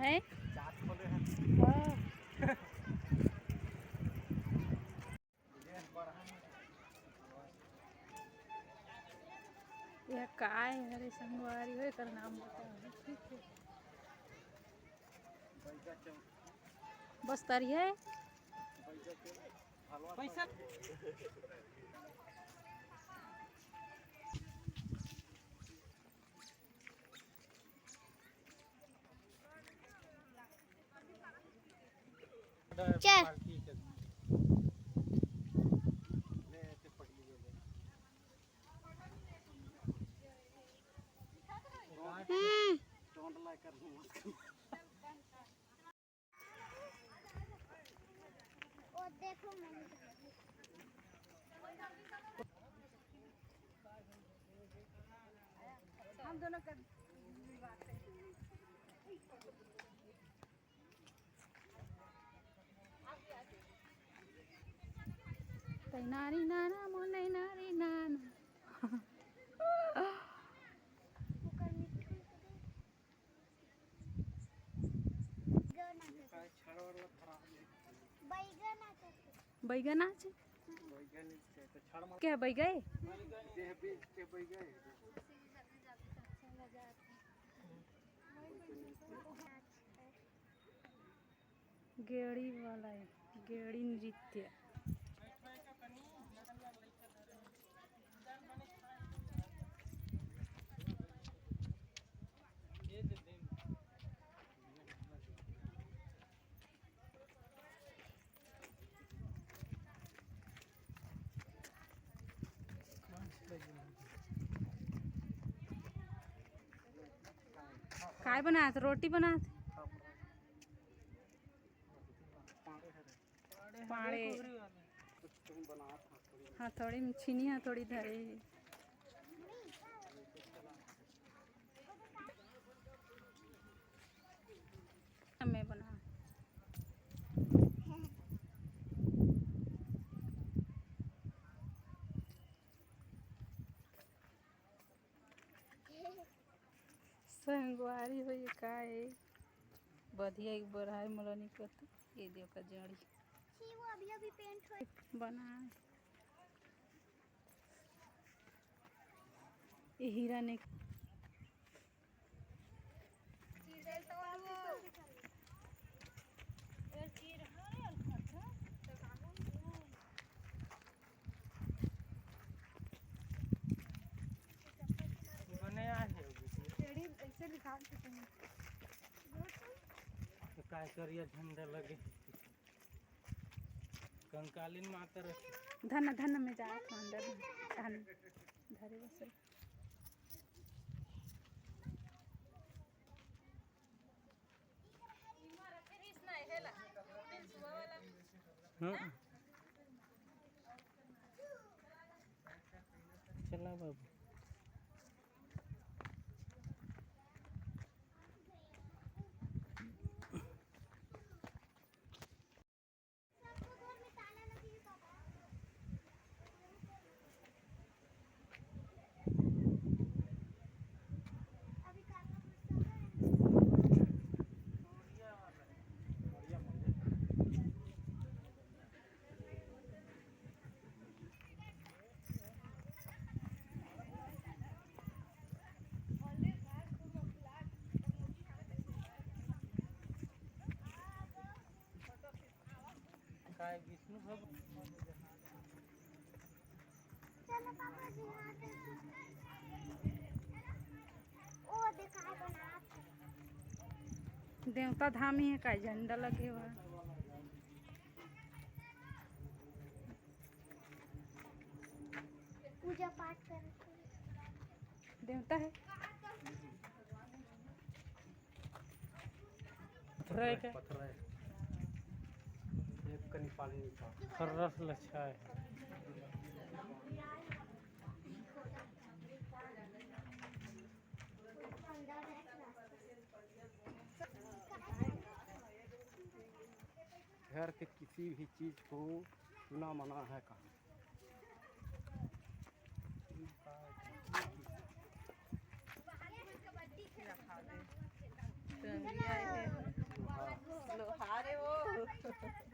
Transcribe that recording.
है यह काय हरे संगवारी हो कर नाम बताओ। ठीक है बस तारी है पैसा हम दोनों कर नारी नाना मोने नारी नाना बैगन आज क्या बैगन गेड़ी वाला है गेड़ी नृत्य काय बनात रोटी बनात पाड़े हाँ थोड़ी छीनी हाँ थोड़ी धरे मैं बना संगवारी हो का है बढ़िया एक बढ़ाई मलनी करते ये देव का जड़ी वो अभी पेंट हो बना ये हीरा ने काय करिए झंडा लगे कंकालीन माता रखी धन धन में जा अंदर धन धरे बस हाँ चला बाबू काय विष्णु भगवान चलो पापा जी ओ देखा बना देवता धाम ही है का झंडा लगे हुआ पूजा पाठ कर देवता है पत्थर है एक कनी पालनी का खर्रस लच्छा है घर के किसी भी चीज को छूना मना है कहाँ है